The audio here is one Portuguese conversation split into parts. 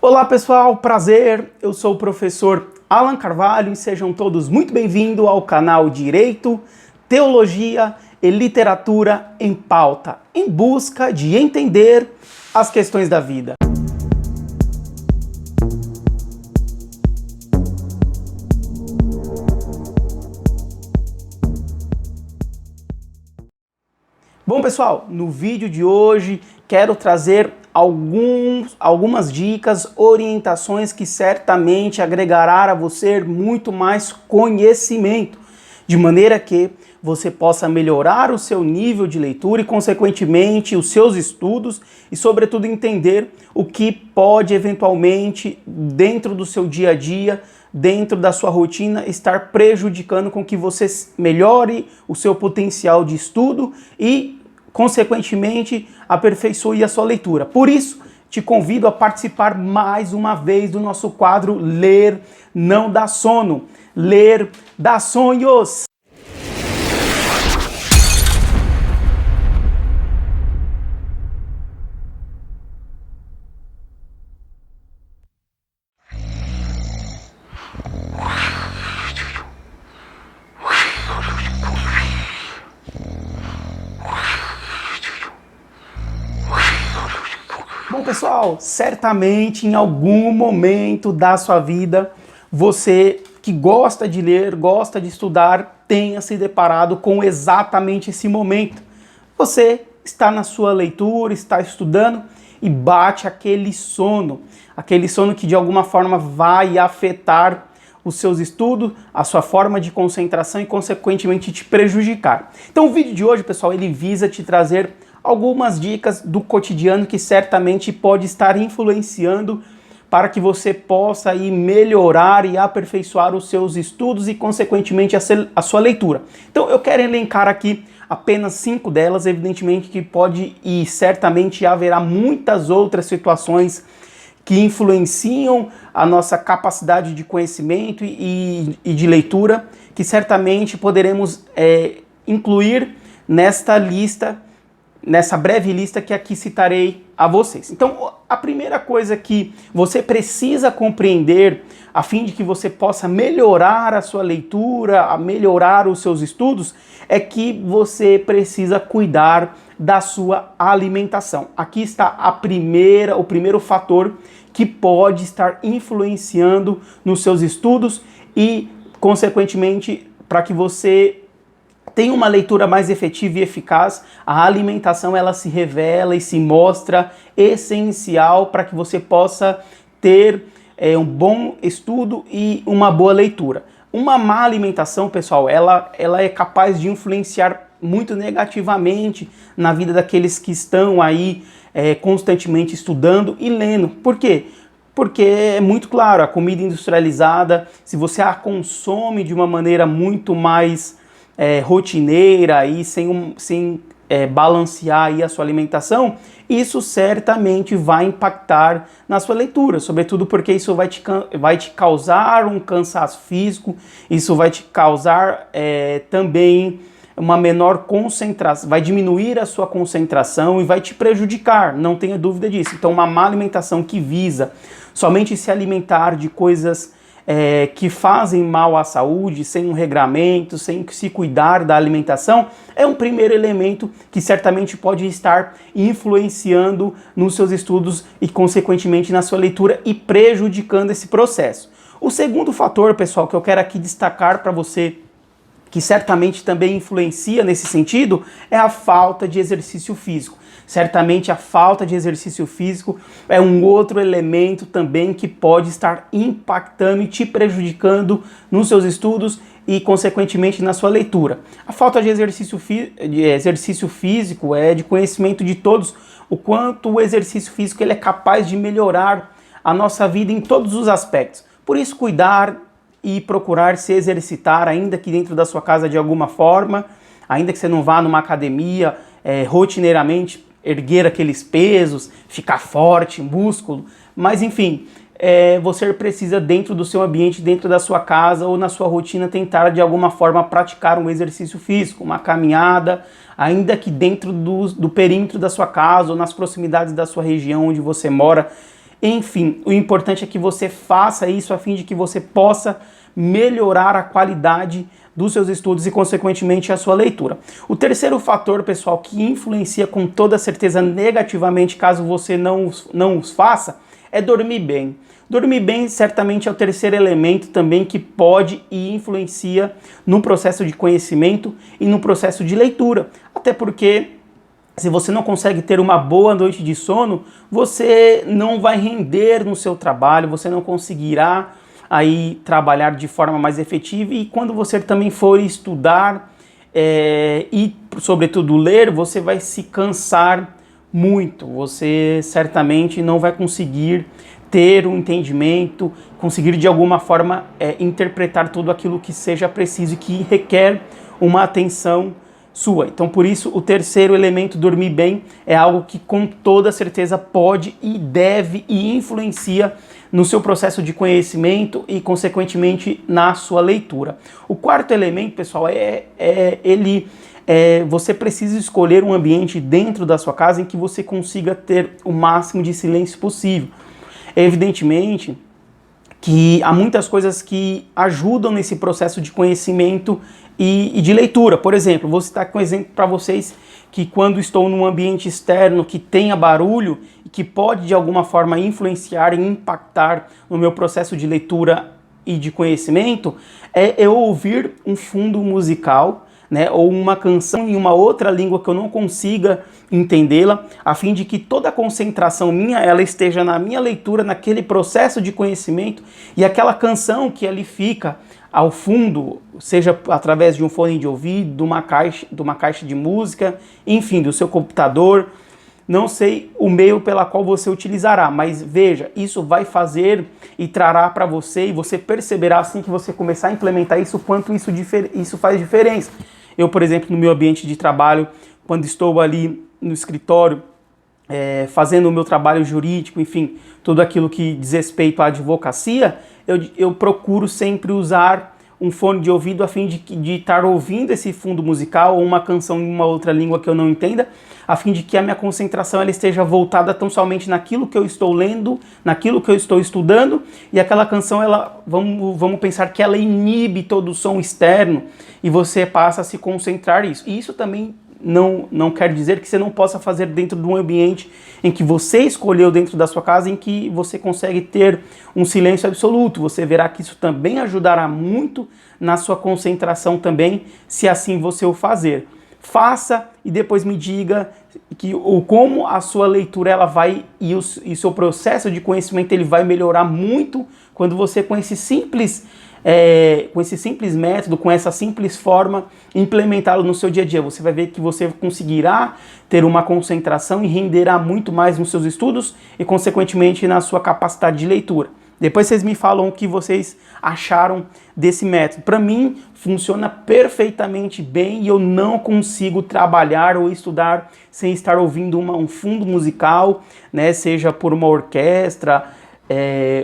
Olá pessoal, prazer, eu sou o professor Alan Carvalho e sejam todos muito bem-vindos ao canal Direito, Teologia e Literatura em Pauta, em busca de entender as questões da vida. Bom pessoal, no vídeo de hoje quero trazer algumas dicas, orientações que certamente agregará a você muito mais conhecimento, de maneira que você possa melhorar o seu nível de leitura e, consequentemente, os seus estudos e, sobretudo, entender o que pode, eventualmente, dentro do seu dia a dia, dentro da sua rotina, estar prejudicando com que você melhore o seu potencial de estudo e, consequentemente, aperfeiçoe a sua leitura. Por isso, te convido a participar mais uma vez do nosso quadro Ler Não Dá Sono. Ler dá sonhos! Bom pessoal, certamente em algum momento da sua vida, você que gosta de ler, gosta de estudar, tenha se deparado com exatamente esse momento. Você está na sua leitura, está estudando e bate aquele sono que de alguma forma vai afetar os seus estudos, a sua forma de concentração e consequentemente te prejudicar. Então o vídeo de hoje, pessoal, ele visa te trazer algumas dicas do cotidiano que certamente pode estar influenciando para que você possa aí melhorar e aperfeiçoar os seus estudos e, consequentemente, a sua leitura. Então, eu quero elencar aqui apenas 5 delas, evidentemente que pode e certamente haverá muitas outras situações que influenciam a nossa capacidade de conhecimento e de leitura, que certamente poderemos incluir nesta lista, nessa breve lista que aqui citarei a vocês. Então, a primeira coisa que você precisa compreender a fim de que você possa melhorar a sua leitura, a melhorar os seus estudos, é que você precisa cuidar da sua alimentação. Aqui está o primeiro fator que pode estar influenciando nos seus estudos e, consequentemente, para que você tem uma leitura mais efetiva e eficaz, a alimentação ela se revela e se mostra essencial para que você possa ter um bom estudo e uma boa leitura. Uma má alimentação, pessoal, ela é capaz de influenciar muito negativamente na vida daqueles que estão aí constantemente estudando e lendo. Por quê? Porque é muito claro, a comida industrializada, se você a consome de uma maneira muito mais rotineira e sem balancear aí a sua alimentação, isso certamente vai impactar na sua leitura, sobretudo porque isso vai te causar um cansaço físico, isso vai te causar também uma menor concentração, vai diminuir a sua concentração e vai te prejudicar, não tenha dúvida disso. Então, uma má alimentação que visa somente se alimentar de coisas que fazem mal à saúde, sem um regramento, sem se cuidar da alimentação, é um primeiro elemento que certamente pode estar influenciando nos seus estudos e, consequentemente, na sua leitura e prejudicando esse processo. O segundo fator, pessoal, que eu quero aqui destacar para você, que certamente também influencia nesse sentido, é a falta de exercício físico. Certamente a falta de exercício físico é um outro elemento também que pode estar impactando e te prejudicando nos seus estudos e, consequentemente, na sua leitura. A falta de exercício físico é de conhecimento de todos o quanto o exercício físico ele é capaz de melhorar a nossa vida em todos os aspectos. Por isso, cuidar e procurar se exercitar, ainda que dentro da sua casa de alguma forma, ainda que você não vá numa academia rotineiramente, erguer aqueles pesos, ficar forte, músculo, mas enfim, você precisa dentro do seu ambiente, dentro da sua casa ou na sua rotina tentar de alguma forma praticar um exercício físico, uma caminhada, ainda que dentro do perímetro da sua casa ou nas proximidades da sua região onde você mora. Enfim, o importante é que você faça isso a fim de que você possa melhorar a qualidade dos seus estudos e, consequentemente, a sua leitura. O terceiro fator, pessoal, que influencia com toda certeza negativamente caso você não os faça, é dormir bem. Dormir bem certamente é o terceiro elemento também que pode e influencia no processo de conhecimento e no processo de leitura. Até porque se você não consegue ter uma boa noite de sono, você não vai render no seu trabalho, você não conseguirá aí trabalhar de forma mais efetiva, e quando você também for estudar e sobretudo ler, você vai se cansar muito, você certamente não vai conseguir ter um entendimento, conseguir de alguma forma interpretar tudo aquilo que seja preciso e que requer uma atenção sua. Então, por isso, o terceiro elemento, dormir bem, é algo que com toda certeza pode e deve e influencia no seu processo de conhecimento e, consequentemente, na sua leitura. O quarto elemento, pessoal, você precisa escolher um ambiente dentro da sua casa em que você consiga ter o máximo de silêncio possível. Evidentemente que há muitas coisas que ajudam nesse processo de conhecimento e de leitura. Por exemplo, vou citar um exemplo para vocês que quando estou num ambiente externo que tenha barulho e que pode de alguma forma influenciar e impactar no meu processo de leitura e de conhecimento, é eu ouvir um fundo musical, né, ou uma canção em uma outra língua que eu não consiga entendê-la, a fim de que toda a concentração minha ela esteja na minha leitura, naquele processo de conhecimento, e aquela canção que ali fica ao fundo, seja através de um fone de ouvido, de uma caixa de música, enfim, do seu computador, não sei o meio pela qual você utilizará, mas veja, isso vai fazer e trará para você, e você perceberá assim que você começar a implementar isso, quanto isso faz diferença. Eu, por exemplo, no meu ambiente de trabalho, quando estou ali no escritório, fazendo o meu trabalho jurídico, enfim, tudo aquilo que diz respeito à advocacia, eu procuro sempre usar um fone de ouvido a fim de estar ouvindo esse fundo musical ou uma canção em uma outra língua que eu não entenda, a fim de que a minha concentração ela esteja voltada tão somente naquilo que eu estou lendo, naquilo que eu estou estudando, e aquela canção, vamos pensar que ela inibe todo o som externo e você passa a se concentrar nisso. E isso também não quer dizer que você não possa fazer dentro de um ambiente em que você escolheu dentro da sua casa, em que você consegue ter um silêncio absoluto. Você verá que isso também ajudará muito na sua concentração também, se assim você o fazer. Faça e depois me diga como a sua leitura ela vai e o seu processo de conhecimento ele vai melhorar muito quando você com esse simples método, com essa simples forma, implementá-lo no seu dia a dia. Você vai ver que você conseguirá ter uma concentração e renderá muito mais nos seus estudos e, consequentemente, na sua capacidade de leitura. Depois vocês me falam o que vocês acharam desse método. Para mim, funciona perfeitamente bem e eu não consigo trabalhar ou estudar sem estar ouvindo um fundo musical, né, seja por uma orquestra,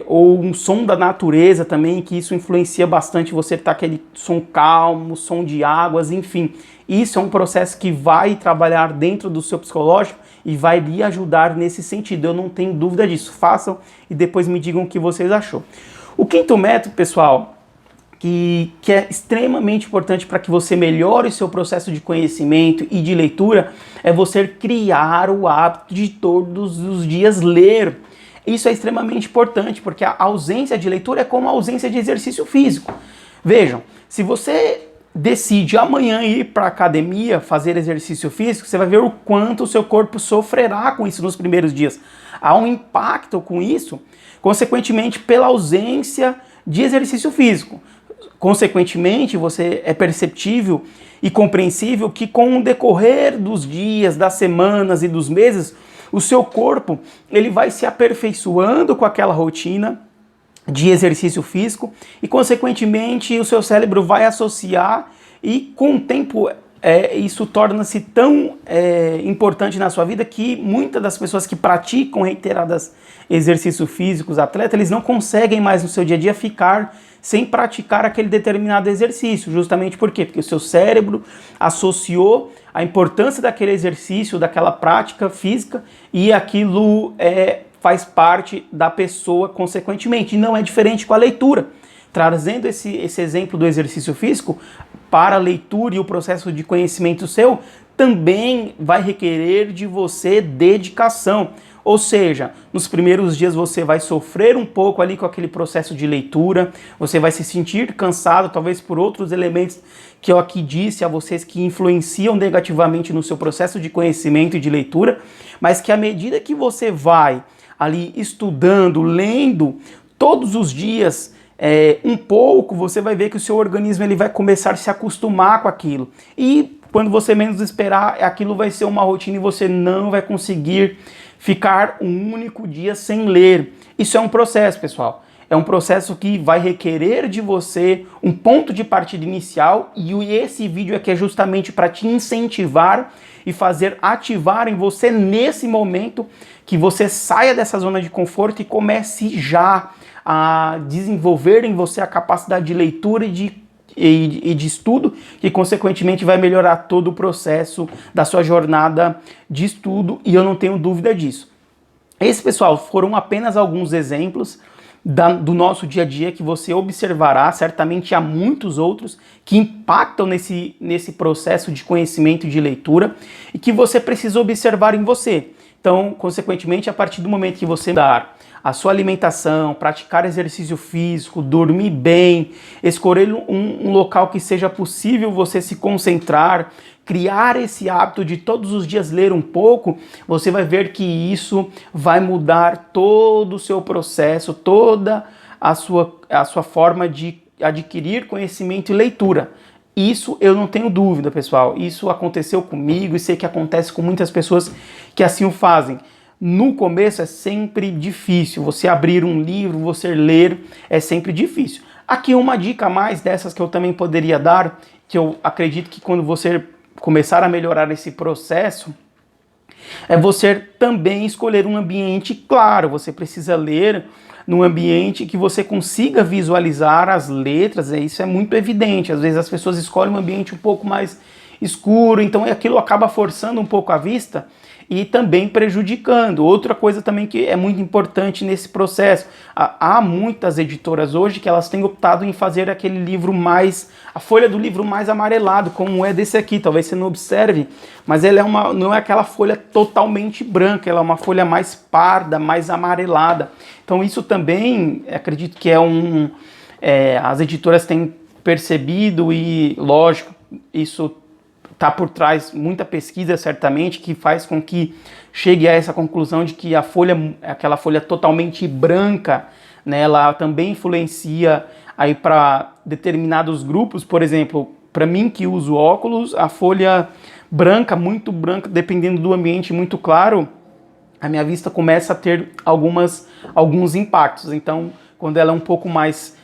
ou um som da natureza também, que isso influencia bastante você ter aquele som calmo, som de águas, enfim. Isso é um processo que vai trabalhar dentro do seu psicológico e vai lhe ajudar nesse sentido. Eu não tenho dúvida disso. Façam e depois me digam o que vocês achou. O quinto método, pessoal, que é extremamente importante para que você melhore o seu processo de conhecimento e de leitura, é você criar o hábito de todos os dias ler. Isso é extremamente importante, porque a ausência de leitura é como a ausência de exercício físico. Vejam, se você decide amanhã ir para a academia fazer exercício físico, você vai ver o quanto o seu corpo sofrerá com isso nos primeiros dias. Há um impacto com isso, consequentemente, pela ausência de exercício físico. Consequentemente, é perceptível e compreensível que com o decorrer dos dias, das semanas e dos meses, o seu corpo ele vai se aperfeiçoando com aquela rotina de exercício físico e, consequentemente, o seu cérebro vai associar e, com o tempo, isso torna-se tão importante na sua vida que muitas das pessoas que praticam reiteradas exercícios físicos, atletas, eles não conseguem mais no seu dia a dia ficar sem praticar aquele determinado exercício. Justamente por quê? Porque o seu cérebro associou a importância daquele exercício, daquela prática física, e aquilo faz parte da pessoa consequentemente. E não é diferente com a leitura. Trazendo esse exemplo do exercício físico, para a leitura e o processo de conhecimento seu, também vai requerer de você dedicação. Ou seja, nos primeiros dias você vai sofrer um pouco ali com aquele processo de leitura, você vai se sentir cansado, talvez por outros elementos que eu aqui disse a vocês que influenciam negativamente no seu processo de conhecimento e de leitura, mas que à medida que você vai ali estudando, lendo, todos os dias, um pouco, você vai ver que o seu organismo ele vai começar a se acostumar com aquilo. E quando você menos esperar, aquilo vai ser uma rotina e você não vai conseguir ficar um único dia sem ler. Isso é um processo, pessoal. É um processo que vai requerer de você um ponto de partida inicial, e esse vídeo aqui é justamente para te incentivar e fazer ativar em você nesse momento que você saia dessa zona de conforto e comece já a desenvolver em você a capacidade de leitura e de estudo, que consequentemente vai melhorar todo o processo da sua jornada de estudo, e eu não tenho dúvida disso. Esses, pessoal, foram apenas alguns exemplos do nosso dia a dia que você observará. Certamente há muitos outros que impactam nesse processo de conhecimento e de leitura e que você precisa observar em você. Então, consequentemente, a partir do momento que você mudar a sua alimentação, praticar exercício físico, dormir bem, escolher um local que seja possível você se concentrar, criar esse hábito de todos os dias ler um pouco, você vai ver que isso vai mudar todo o seu processo, toda a sua forma de adquirir conhecimento e leitura. Isso eu não tenho dúvida, pessoal. Isso aconteceu comigo e sei que acontece com muitas pessoas que assim o fazem. No começo é sempre difícil, você abrir um livro, você ler, é sempre difícil. Aqui uma dica a mais dessas que eu também poderia dar, que eu acredito que quando você começar a melhorar esse processo, é você também escolher um ambiente claro. Você precisa ler num ambiente que você consiga visualizar as letras, isso é muito evidente. Às vezes as pessoas escolhem um ambiente um pouco mais escuro, então aquilo acaba forçando um pouco a vista e também prejudicando. Outra coisa também que é muito importante nesse processo, há muitas editoras hoje que elas têm optado em fazer aquele livro a folha do livro mais amarelado, como é desse aqui, talvez você não observe, mas ela não é aquela folha totalmente branca, ela é uma folha mais parda, mais amarelada. Então isso também, acredito que as editoras têm percebido e, lógico, isso está por trás muita pesquisa, certamente, que faz com que chegue a essa conclusão de que aquela folha totalmente branca, né, ela também influencia aí para determinados grupos. Por exemplo, para mim que uso óculos, a folha branca, muito branca, dependendo do ambiente muito claro, a minha vista começa a ter alguns impactos. Então, quando ela é um pouco mais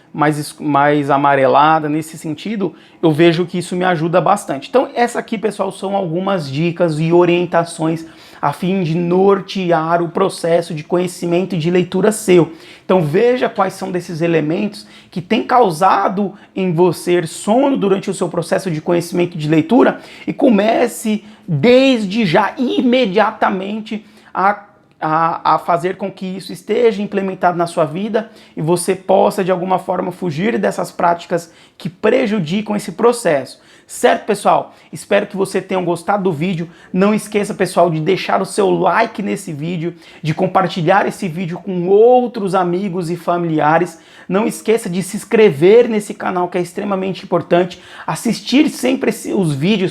amarelada nesse sentido, eu vejo que isso me ajuda bastante. Então, essa aqui, pessoal, são algumas dicas e orientações a fim de nortear o processo de conhecimento e de leitura seu. Então, veja quais são desses elementos que têm causado em você sono durante o seu processo de conhecimento e de leitura e comece desde já, imediatamente, a fazer com que isso esteja implementado na sua vida e você possa, de alguma forma, fugir dessas práticas que prejudicam esse processo. Certo, pessoal? Espero que você tenha gostado do vídeo. Não esqueça, pessoal, de deixar o seu like nesse vídeo, de compartilhar esse vídeo com outros amigos e familiares. Não esqueça de se inscrever nesse canal, que é extremamente importante. Assistir sempre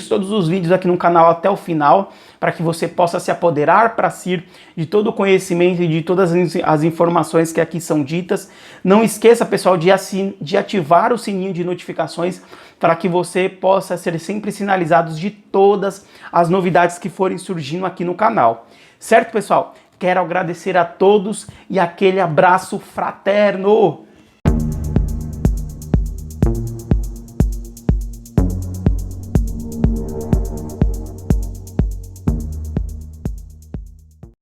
todos os vídeos aqui no canal até o final, para que você possa se apoderar para si de todo o conhecimento e de todas as informações que aqui são ditas. Não esqueça, pessoal, de ativar o sininho de notificações para que você possa ser sempre sinalizado de todas as novidades que forem surgindo aqui no canal. Certo, pessoal? Quero agradecer a todos e aquele abraço fraterno!